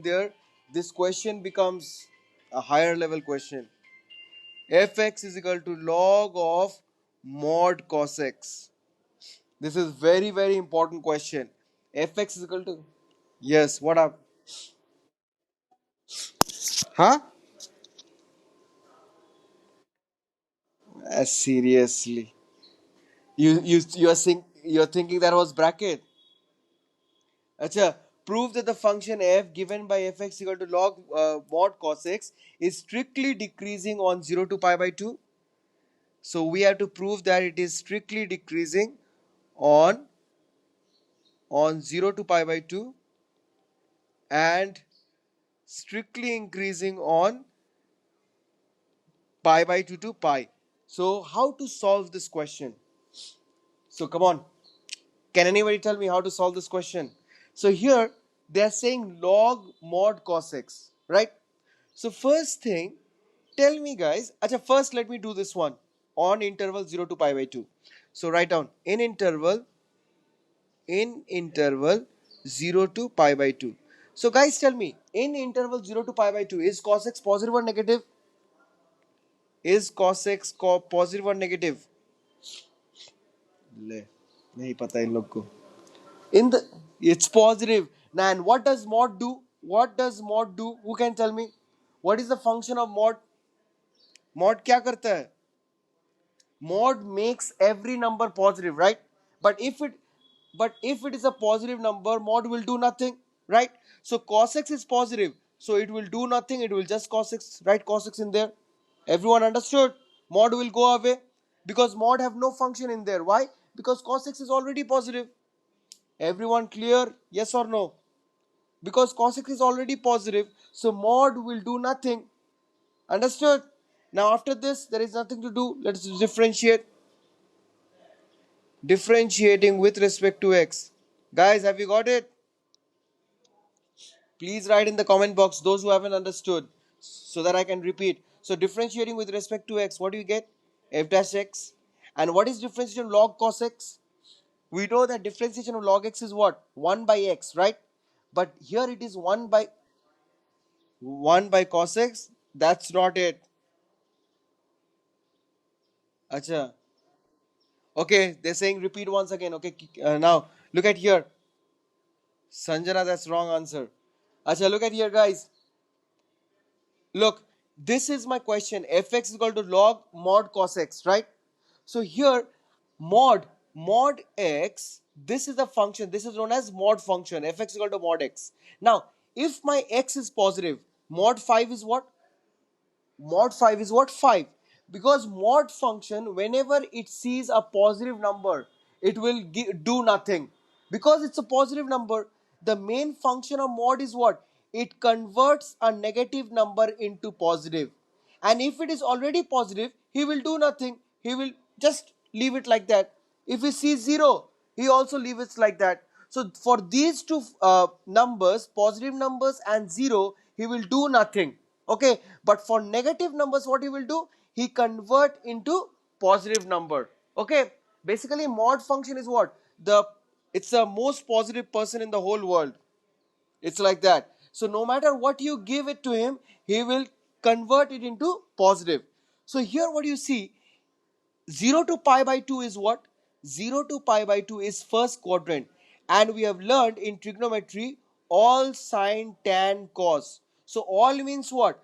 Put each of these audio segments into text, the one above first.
there, this question becomes a higher level question. Fx is equal to log of mod cos x. This is very very important question. Fx is equal to, yes, what up? Huh? Seriously, you're thinking that was bracket. Acha, prove that the function f given by fx equal to log mod cos x is strictly decreasing on 0 to pi by 2. So we have to prove that it is strictly decreasing on 0 to pi by 2 and strictly increasing on pi by 2 to pi. So how to solve this question? So come on, can anybody tell me how to solve this question? So here they are saying log mod cos x, right? So first thing, tell me guys, acha, first let me do this one on interval 0 to pi by 2. So write down in interval 0 to pi by 2. So guys tell me, in interval 0 to pi by 2, is cos x positive or negative? Is cos x positive or negative? ले नहीं पता इन लोग को. In the, it's positive. Now, and what does mod do? What does mod do? Who can tell me? What is the function of mod? Mod क्या करता है? Mod makes every number positive, right? But if it is a positive number, mod will do nothing, right? So cos x is positive, so it will do nothing, it will just cos x, write cos x in there. Everyone understood? Mod will go away because mod have no function in there. Why? Because cos x is already positive. Everyone clear? Yes or no? Because cos x is already positive, so mod will do nothing. Understood? Now after this there is nothing to do. Let's differentiate. Differentiating with respect to x. Guys, have you got it? Please write in the comment box those who haven't understood so that I can repeat. So differentiating with respect to x, what do you get? F dash x. And what is differentiation of log cos x? We know that differentiation of log x is what? 1 by x, right? But here it is 1 by cos x. That's not it. Acha. Okay, they're saying repeat once again. Okay, now look at here. Sanjana, that's wrong answer. Acha, look at here, guys. Look, this is my question. Fx is equal to log mod cos x, right? So here, mod x, this is the function. This is known as mod function. Fx is equal to mod x. Now, if my x is positive, mod 5 is what? Mod 5 is what? 5. Because mod function, whenever it sees a positive number, it will do nothing. Because it's a positive number, the main function of mod is what? It converts a negative number into positive. And if it is already positive, he will do nothing. He will just leave it like that. If he sees 0, he also leaves it like that. So for these two numbers, positive numbers and 0, he will do nothing. Okay, but for negative numbers, what he will do? He convert into positive number. Okay, basically mod function is what? It's the most positive person in the whole world. It's like that. So no matter what you give it to him, he will convert it into positive. So here what you see, 0 to pi by 2 is what? 0 to pi by 2 is first quadrant. And we have learned in trigonometry all sine, tan, cos. So all means what?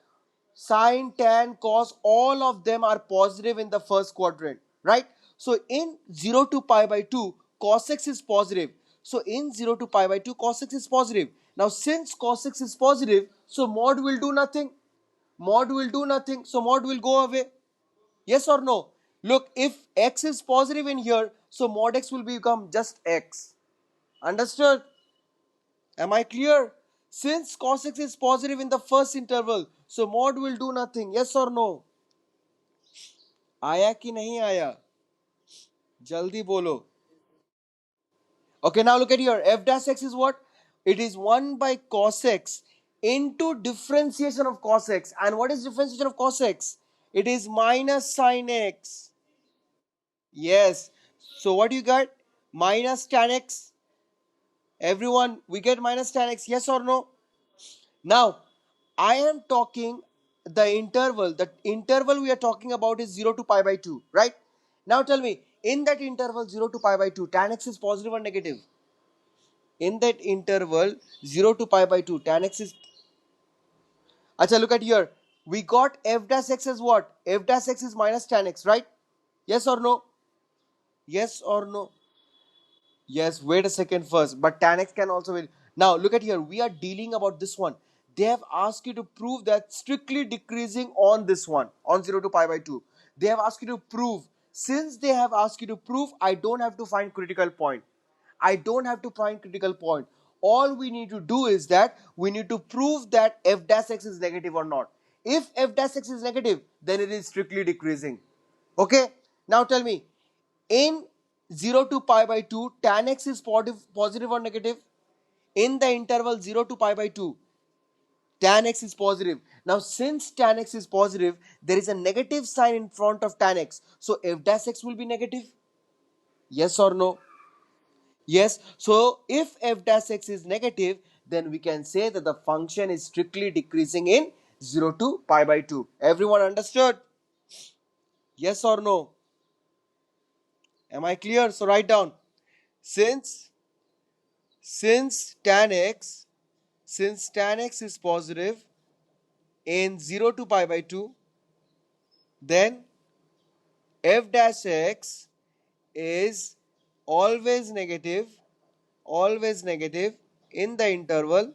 Sine, tan, cos, all of them are positive in the first quadrant, right? So in 0 to pi by 2, cos x is positive. So in 0 to pi by 2, cos x is positive. Now since cos x is positive, so mod will do nothing. Mod will do nothing. So mod will go away. Yes or no? Look, if x is positive in here, so mod x will become just x. Understood? Am I clear? Since cos x is positive in the first interval, so mod will do nothing. Yes or no? आया कि नहीं आया? जल्दी बोलो. Okay, now look at here. F dash x is what? It is 1 by cos x into differentiation of cos x. And what is differentiation of cos x? It is minus sin x. Yes. So what do you got? Minus tan x. Everyone, we get minus tan x. Yes or no? Now, I am talking the interval we are talking about is 0 to pi by 2, right? Now tell me, in that interval 0 to pi by 2, tan x is positive or negative? In that interval 0 to pi by 2, tan x is... Acha, look at here. We got f dash x as what? F dash x is minus tan x, right? Yes or no? Yes or no? Yes, wait a second first. But tan x can also be. Now, look at here. We are dealing about this one. They have asked you to prove that strictly decreasing on this one, on 0 to pi by 2. They have asked you to prove. Since they have asked you to prove, I don't have to find critical point. I don't have to find critical point. All we need to do is that we need to prove that f dash x is negative or not. If f dash x is negative, then it is strictly decreasing. Okay? Now tell me, in 0 to pi by 2, tan x is positive or negative? In the interval 0 to pi by 2, tan x is positive. Now, since tan x is positive, there is a negative sign in front of tan x. So, f dash x will be negative? Yes or no? Yes. So, if f dash x is negative, then we can say that the function is strictly decreasing in 0 to pi by 2. Everyone understood? Yes or no? Am I clear? So, write down. Since since tan x since tan x is positive in 0 to pi by 2, then f dash x is always negative, always negative in the interval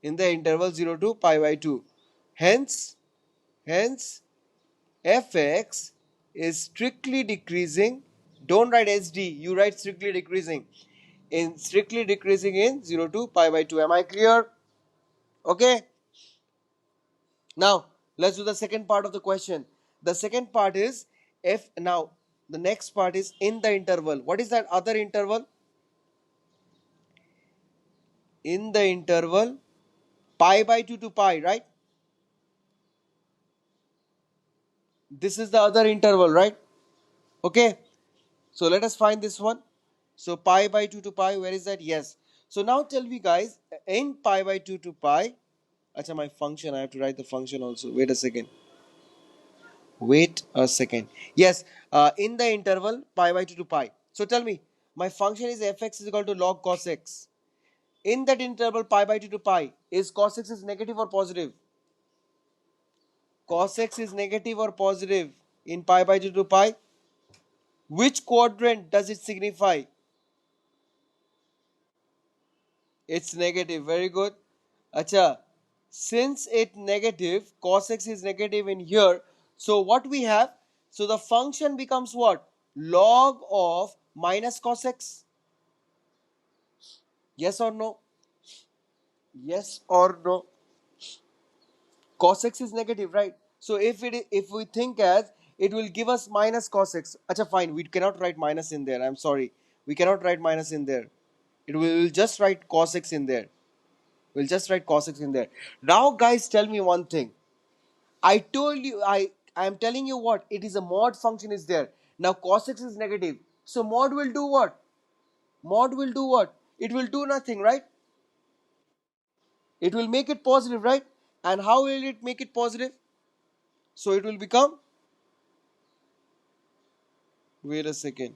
0 to pi by 2. Hence hence fx is strictly decreasing. Don't write sd, you write strictly decreasing. In strictly decreasing in 0 to pi by 2. Am I clear? Okay. Now, let's do the second part of the question. The second part is if now the next part is in the interval. What is that other interval? In the interval pi by 2 to pi, right? This is the other interval, right? Okay. So let us find this one. So pi by 2 to pi, where is that? Yes. So now tell me guys, in pi by 2 to pi, acha, my function, I have to write the function also. Wait a second. Wait a second. Yes, in the interval pi by 2 to pi. So tell me, my function is fx is equal to log cos x. In that interval pi by 2 to pi, is cos x is negative or positive? Cos x is negative or positive in pi by 2 to pi? Which quadrant does it signify? It's negative. Very good. Acha, since it negative, cos x is negative in here. So what we have? So the function becomes what? Log of minus cos x. Yes or no? Yes or no? Cos x is negative, right? So if we think as it will give us minus cos x. Acha, fine. We cannot write minus in there. I'm sorry. We cannot write minus in there. It will just write cos x in there. We'll just write cos x in there. Now, guys, tell me one thing. I told you, I am telling you what, it is a mod function is there. Now cos x is negative. So mod will do what? Mod will do what? It will do nothing, right? It will make it positive, right? And how will it make it positive? So it will become, wait a second.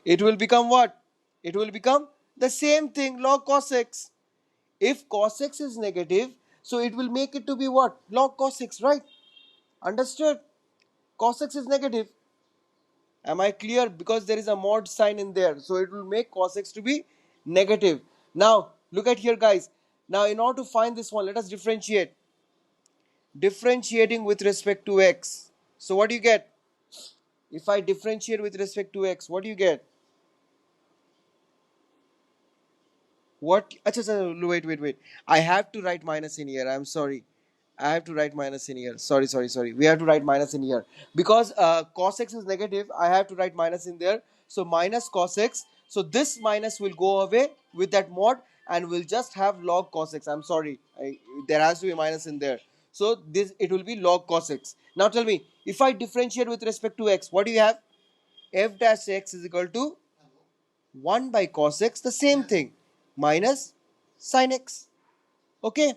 It will become what? It will become the same thing, log cos x. If cos x is negative, so it will make it to be what? Log cos x, right? Understood? Cos x is negative. Am I clear? Because there is a mod sign in there. So it will make cos x to be negative. Now, look at here, guys. Now, in order to find this one, let us differentiate. Differentiating with respect to x. So what do you get? If I differentiate with respect to x, what do you get? What? Achha, achha, wait. I have to write minus in here. I'm sorry. I have to write minus in here. Sorry. We have to write minus in here. Because cos x is negative, I have to write minus in there. So minus cos x. So this minus will go away with that mod and we'll just have log cos x. I'm sorry. There has to be minus in there. So this it will be log cos x. Now tell me, if I differentiate with respect to x, what do you have? F dash x is equal to 1 by cos x, the same thing, minus sin x. Okay,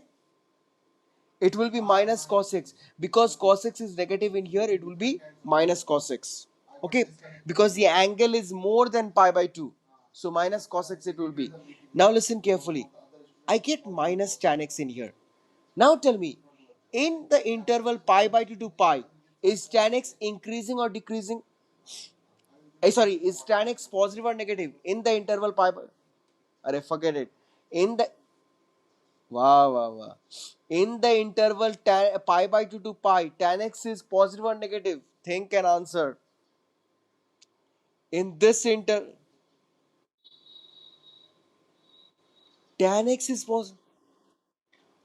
it will be minus cos x, because cos x is negative in here, it will be minus cos x. Okay, because the angle is more than pi by 2, so minus cos x it will be. Now listen carefully, I get minus tan x in here. Now tell me, in the interval pi by 2 to pi, is tan x increasing or decreasing? Sorry, is tan x positive or negative in the interval pi by? Arey, forget it. In the Wow, wow, wow. In the interval pi by 2 to pi, tan x is positive or negative? Think and answer. In this tan x is positive.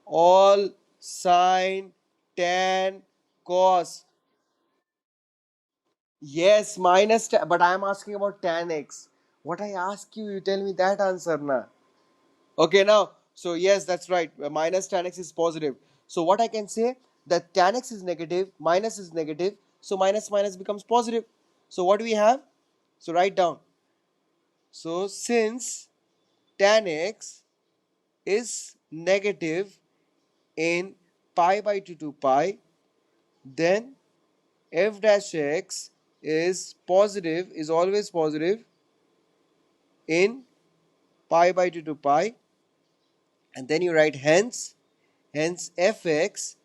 All sine, tan, cos. Yes, minus but I am asking about tan x. What I ask you, you tell me that answer na. Okay, now, so yes, that's right. Minus tan x is positive. So what I can say, that tan x is negative, minus is negative, so minus minus becomes positive. So what do we have? So write down. So since tan x is negative in pi by 2 to pi, then f dash x is positive, is always positive in pi by 2 to pi, and then you write hence fx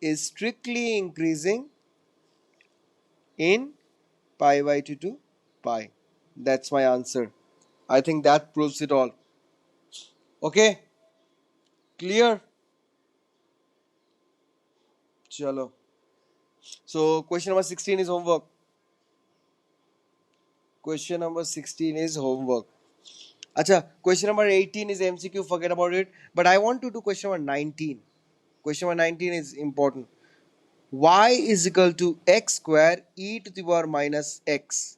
is strictly increasing in pi by 2 to pi. That's my answer. I think that proves it all. Okay, clear? Chalo. So question number 16 is homework. Question number 16 is homework. Acha, question number 18 is MCQ, forget about it. But I want to do question number 19. Question number 19 is important. Y is equal to x square e to the power minus x.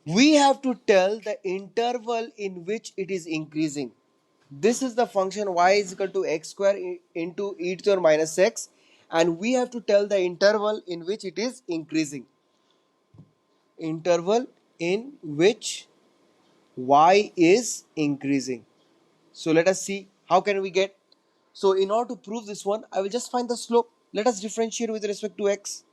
We have to tell the interval in which it is increasing. This is the function y is equal to x square into e to the power minus x, and we have to tell the interval in which it is increasing. Interval in which y is increasing. So let us see how can we get. So in order to prove this one, I will just find the slope. Let us differentiate with respect to x.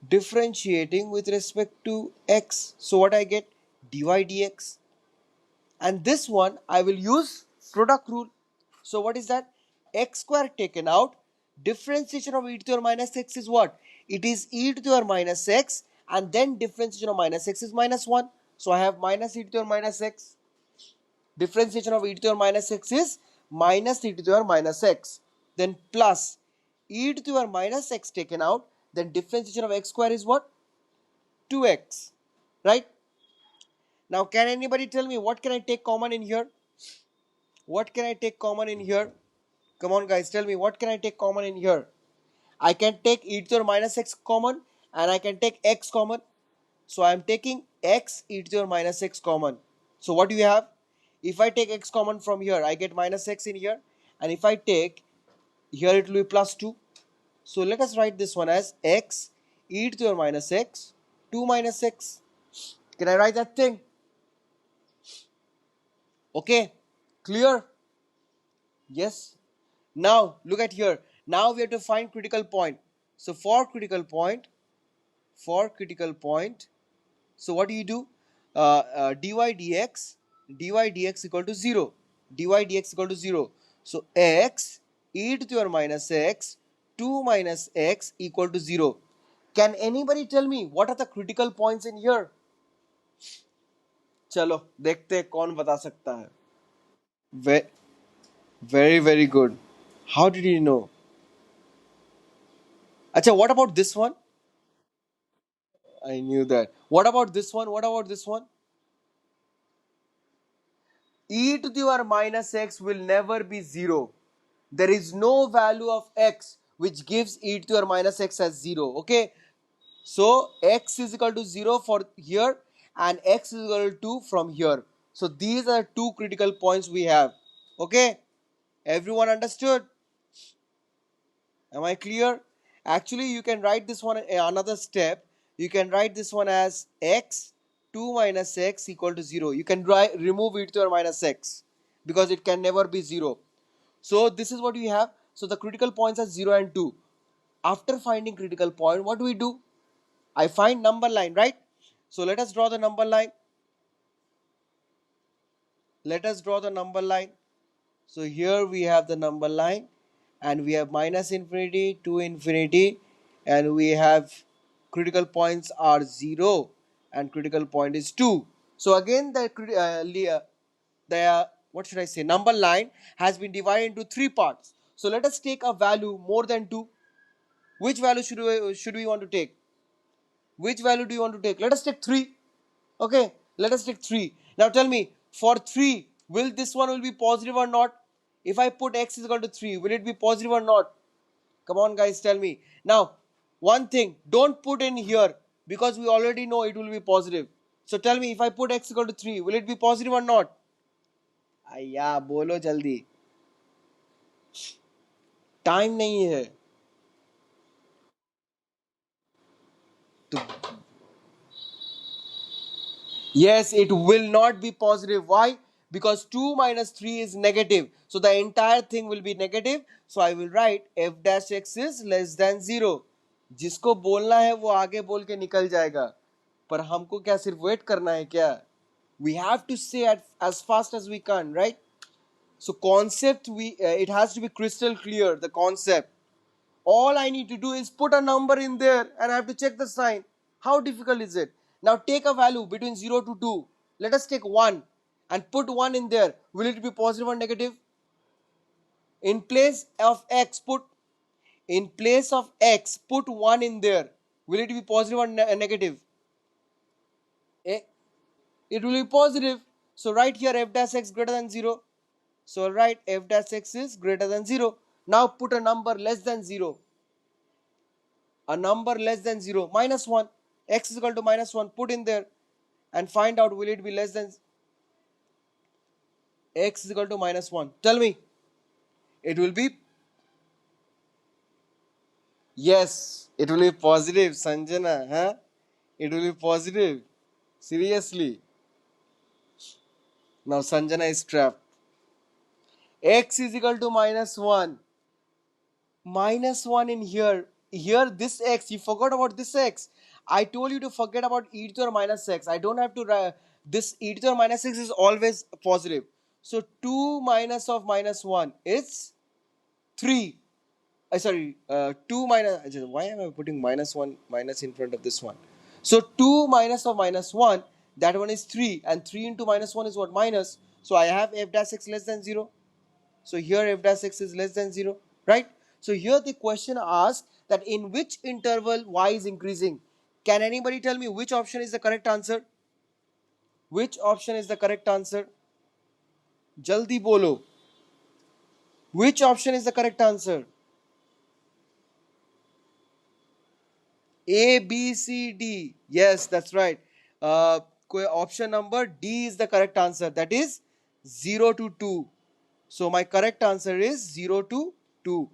Differentiating with respect to x. So what I get? Dy dx. And this one I will use product rule. So what is that? X square taken out. Differentiation of e to the power minus x is what? It is e to the power minus x, and then differentiation of minus x is minus 1. So I have minus e to the power minus x. Differentiation of e to the power minus x is minus e to the power minus x. Then plus e to the power minus x taken out. Then differentiation of x square is what? 2x. Right? Now can anybody tell me what can I take common in here? What can I take common in here? Come on guys, tell me what can I take common in here? I can take e to the power minus x common, and I can take x common. So I am taking x e to the power minus x common. So what do you have? If I take x common from here, I get minus x in here. And if I take here, it will be plus 2. So let us write this one as x e to the power minus x, 2 minus x. Can I write that thing? Okay, clear? Yes. Now look at here. Now we have to find critical point. So for critical point, so what do you do? Dy dx equal to 0. Dy dx equal to 0. So x e to the power minus x, 2 minus x equal to 0. Can anybody tell me what are the critical points in here? चलो देखते हैं कौन बता सकता है. Very good. How did you know? Acha, what about this one? I knew that. What about this one? What about this one? E to the power minus x will never be 0. There is no value of x which gives e to the power minus x as 0. Okay. So x is equal to 0 for here, and x is equal to 2 from here. So these are two critical points we have. Okay. Everyone understood? Am I clear? Actually, you can write this one another step. You can write this one as x 2 minus x equal to 0. You can remove e to the power minus x because it can never be 0. So this is what we have. So the critical points are 0 and 2. After finding critical point, what do? I find number line, right? So let us draw the number line. Let us draw the number line. So here we have the number line, and we have minus infinity to infinity, and we have critical points are 0 and critical point is 2. So again the what should I say, number line has been divided into 3 parts. So let us take a value more than 2. Which value should we want to take? Which value do you want to take? Let us take 3. Okay, let us take 3. Now tell me, for 3, will this one will be positive or not? If I put x is equal to 3, will it be positive or not? Come on guys, tell me. Now, one thing, don't put in here because we already know it will be positive. So tell me, if I put x equal to 3, will it be positive or not? आया बोलो जल्दी, time नहीं है तो. Yes, it will not be positive. Why? Because 2 minus 3 is negative. So the entire thing will be negative. So I will write f dash x is less than 0. जिसको बोलना है वो आगे बोल के निकल जाएगा, पर हमको क्या सिर्फ वेट करना है क्या? We have to say as fast as we can, right? So concept, it has to be crystal clear, the concept. All I need to do is put a number in there and I have to check the sign. How difficult is it? Now take a value between 0 to 2. Let us take 1 and put 1 in there. Will it be positive or negative? In place of x, put 1 in there. Will it be positive or negative? Eh? It will be positive. So write here f dash x greater than 0. So write f dash x is greater than 0. Now put a number less than 0. A number less than 0, minus 1. X is equal to minus 1. Put in there and find out, will it be less than x is equal to minus 1? Tell me. It will be, yes, it will be positive, Sanjana. Huh? It will be positive. Seriously. Now Sanjana is trapped. X is equal to minus 1. Minus 1 in here. Here this x, you forgot about this x. I told you to forget about e to the power minus x. I don't have to write. This e to the power minus x is always positive. So 2 minus of minus 1 is 3. 2 minus, why am I putting minus 1 minus in front of this one? So 2 minus of minus 1, that one is 3, and 3 into minus 1 is what? Minus. So I have f dash x less than 0. So here f dash x is less than 0, right? So here the question asks that in which interval y is increasing. Can anybody tell me which option is the correct answer? Which option is the correct answer? Jaldi bolo. Which option is the correct answer? A, B, C, D. Yes, that's right. Option number D is the correct answer. That is 0 to 2. So my correct answer is 0 to 2.